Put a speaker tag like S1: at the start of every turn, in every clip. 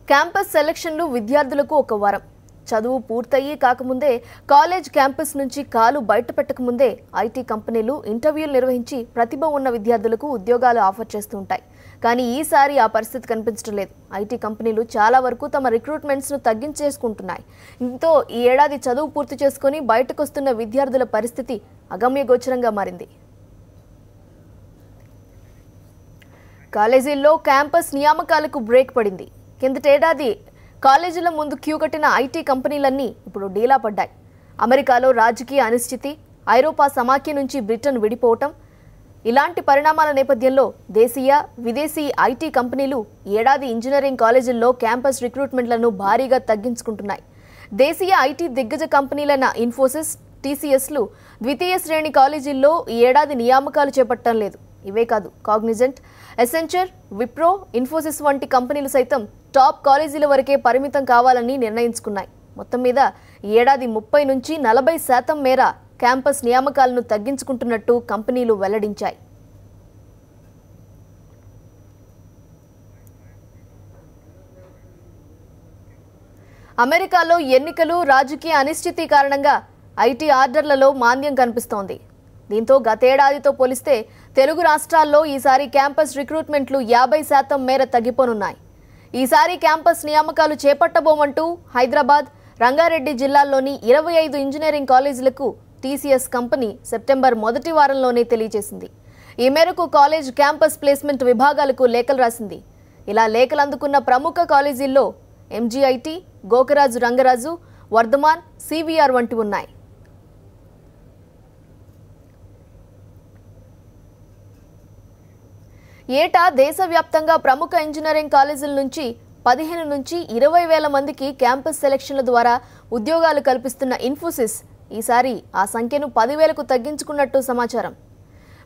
S1: Campus సెలక్షన్లు విద్యార్థులకు ఒక వరం. చదువు పూర్తయ్యి కాకముందే కాలేజ్ క్యాంపస్ నుంచి కాలు బయట పెట్టకముందే ఐటీ కంపెనీలు ఇంటర్వ్యూలు నిర్వహించి ప్రతిభ ఉన్న విద్యార్థులకు ఉద్యోగాలు ఆఫర్ చేస్తూ ఉంటాయి. కానీ ఈసారి ఆ పరిస్థితి కనిపించడం లేదు. ఐటీ కంపెనీలు చాలా వరకు తమ రిక్రూట్మెంట్స్ను తగ్గించేసుకుంటున్నాయి. దీంతో ఈ ఏడాది చదువు పూర్తి చేసుకుని బయటకు వస్తున్న విద్యార్థుల పరిస్థితి అగమ్యగోచరంగా మారింది. కాలేజీల్లో క్యాంపస్ నియామకాలకు బ్రేక్ పడింది. కిందటేడాది కాలేజీల ముందు క్యూ కట్టిన ఐటీ కంపెనీలన్నీ ఇప్పుడు డీలా పడ్డాయి. అమెరికాలో రాజకీయ అనిశ్చితి, ఐరోపా సమాఖ్య నుంచి బ్రిటన్ విడిపోవటం, ఇలాంటి పరిణామాల నేపథ్యంలో దేశీయ, విదేశీ ఐటీ కంపెనీలు ఏడాది ఇంజనీరింగ్ కాలేజీల్లో క్యాంపస్ రిక్రూట్మెంట్లను భారీగా తగ్గించుకుంటున్నాయి. దేశీయ ఐటీ దిగ్గజ కంపెనీలైన ఇన్ఫోసిస్, టీసీఎస్లు ద్వితీయ శ్రేణి కాలేజీల్లో ఈ ఏడాది నియామకాలు చేపట్టడం లేదు. ఇవే కాదు, కాగ్నిజెంట్, ఎసెంచర్, విప్రో, ఇన్ఫోసిస్ వంటి కంపెనీలు సైతం టాప్ కాలేజీల వరకే పరిమితం కావాలని నిర్ణయించుకున్నాయి. మొత్తం మీద ఈ ఏడాది 30 నుంచి 40% మేర క్యాంపస్ నియామకాలను తగ్గించుకుంటున్నట్టు కంపెనీలు వెల్లడించాయి. అమెరికాలో ఎన్నికలు, రాజకీయ అనిశ్చితి కారణంగా ఐటీ ఆర్డర్లలో మాంద్యం కనిపిస్తోంది. దీంతో గతేడాదితో పోలిస్తే తెలుగు రాష్ట్రాల్లో ఈసారి క్యాంపస్ రిక్రూట్మెంట్లు 50% మేర తగ్గిపోనున్నాయి. ఈసారి క్యాంపస్ నియామకాలు చేపట్టబోమంటూ హైదరాబాద్, రంగారెడ్డి జిల్లాల్లోని 25 ఇంజనీరింగ్ కాలేజీలకు టీసీఎస్ కంపెనీ సెప్టెంబర్ మొదటి వారంలోనే తెలియజేసింది. ఈ మేరకు కాలేజ్ క్యాంపస్ ప్లేస్మెంట్ విభాగాలకు లేఖలు రాసింది. ఇలా లేఖలు అందుకున్న ప్రముఖ కాలేజీల్లో ఎంజీఐటీ, గోకరాజు రంగరాజు, వర్ధమాన్, సివిఆర్ వంటివి ఉన్నాయి. ఏటా దేశవ్యాప్తంగా ప్రముఖ ఇంజనీరింగ్ కాలేజీల నుంచి 15 నుంచి 20 వేల మందికి క్యాంపస్ సెలక్షన్ల ద్వారా ఉద్యోగాలు కల్పిస్తున్న ఇన్ఫోసిస్ ఈసారి ఆ సంఖ్యను 10,000కు తగ్గించుకున్నట్టు సమాచారం.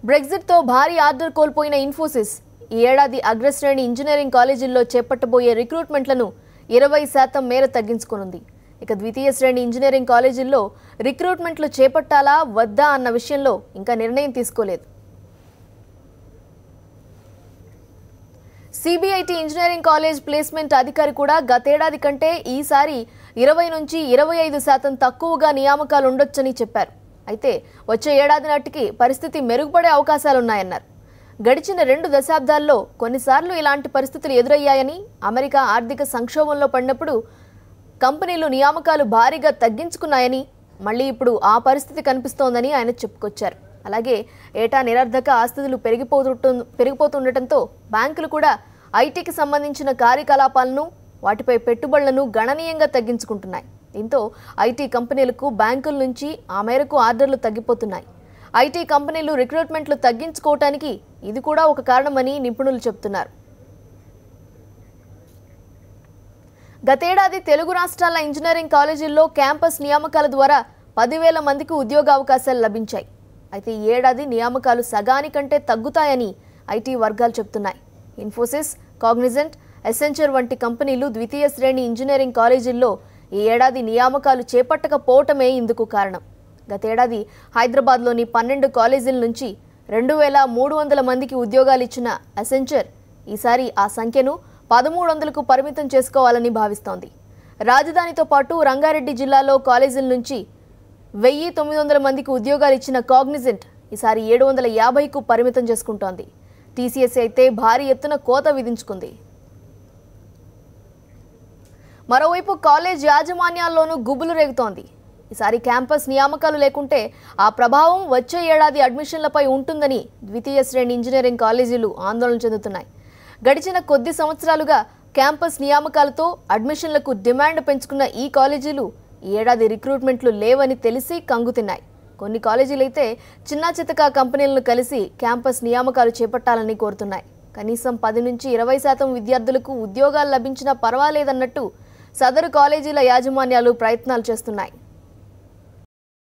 S1: బ్రెగ్జిట్తో భారీ ఆర్డర్ కోల్పోయిన ఇన్ఫోసిస్ ఈ ఏడాది అగ్రశ్రేణి ఇంజనీరింగ్ కాలేజీల్లో చేపట్టబోయే రిక్రూట్మెంట్లను 20% మేర తగ్గించుకోనుంది. ఇక ద్వితీయ శ్రేణి ఇంజనీరింగ్ కాలేజీల్లో రిక్రూట్మెంట్లు చేపట్టాలా వద్దా అన్న విషయంలో ఇంకా నిర్ణయం తీసుకోలేదు. సిబిఐటి ఇంజనీరింగ్ కాలేజ్ ప్లేస్మెంట్ అధికారి కూడా గతేడాది కంటే ఈసారి 20 నుంచి 25% తక్కువగా నియామకాలు ఉండొచ్చని చెప్పారు. అయితే వచ్చే ఏడాది నాటికి పరిస్థితి మెరుగుపడే అవకాశాలున్నాయన్నారు. గడిచిన 2 దశాబ్దాల్లో కొన్నిసార్లు ఇలాంటి పరిస్థితులు ఎదురయ్యాయని, అమెరికా ఆర్థిక సంక్షోభంలో పడినప్పుడు కంపెనీలు నియామకాలు భారీగా తగ్గించుకున్నాయని, మళ్లీ ఇప్పుడు ఆ పరిస్థితి కనిపిస్తోందని ఆయన చెప్పుకొచ్చారు. అలాగే ఏటా నిరర్ధక ఆస్తులు పెరిగిపోతుండటంతో బ్యాంకులు కూడా ఐటీకి సంబంధించిన కార్యకలాపాలను, వాటిపై పెట్టుబడులను గణనీయంగా తగ్గించుకుంటున్నాయి. దీంతో ఐటీ కంపెనీలకు బ్యాంకుల నుంచి ఆ మేరకు ఆర్డర్లు తగ్గిపోతున్నాయి. ఐటీ కంపెనీలు రిక్రూట్మెంట్లు తగ్గించుకోవటానికి ఇది కూడా ఒక కారణమని నిపుణులు చెబుతున్నారు. గతేడాది తెలుగు రాష్ట్రాల ఇంజనీరింగ్ కాలేజీల్లో క్యాంపస్ నియామకాల ద్వారా 10,000 మందికి ఉద్యోగ అవకాశాలు లభించాయి. అయితే ఈ ఏడాది నియామకాలు సగానికంటే తగ్గుతాయని ఐటీ వర్గాలు చెబుతున్నాయి. ఇన్ఫోసిస్, కాగ్నిజెంట్, ఎసెంచర్ వంటి కంపెనీలు ద్వితీయ శ్రేణి ఇంజనీరింగ్ కాలేజీల్లో ఈ ఏడాది నియామకాలు చేపట్టకపోవటమే ఇందుకు కారణం. గతేడాది హైదరాబాద్లోని 12 కాలేజీల నుంచి 2,300 మందికి ఉద్యోగాలు ఇచ్చిన ఎసెంచర్ ఈసారి ఆ సంఖ్యను 1,300కు పరిమితం చేసుకోవాలని భావిస్తోంది. రాజధానితో పాటు రంగారెడ్డి జిల్లాలో కాలేజీల నుంచి 1,900 మందికి ఉద్యోగాలు ఇచ్చిన కాగ్నిజెంట్ ఈసారి 750కు పరిమితం చేసుకుంటోంది. టీసీఎస్ అయితే భారీ ఎత్తున కోత విధించుకుంది. మరోవైపు కాలేజ్ యాజమాన్యాల్లోనూ గుబులు రేగుతోంది. ఈసారి క్యాంపస్ నియామకాలు లేకుంటే ఆ ప్రభావం వచ్చే ఏడాది అడ్మిషన్లపై ఉంటుందని ద్వితీయ శ్రేణి ఇంజనీరింగ్ కాలేజీలు ఆందోళన చెందుతున్నాయి. గడిచిన కొద్ది సంవత్సరాలుగా క్యాంపస్ నియామకాలతో అడ్మిషన్లకు డిమాండ్ పెంచుకున్న ఈ కాలేజీలు ఈ ఏడాది రిక్రూట్మెంట్లు లేవని తెలిసి కంగుతిన్నాయి. కొన్ని కాలేజీలైతే చిన్న చితక కంపెనీలను కలిసి క్యాంపస్ నియామకాలు చేపట్టాలని కోరుతున్నాయి. కనీసం 10 నుంచి 20% విద్యార్థులకు ఉద్యోగాలు లభించినా పర్వాలేదన్నట్టు సదరు కాలేజీల యాజమాన్యాలు ప్రయత్నాలు చేస్తున్నాయి.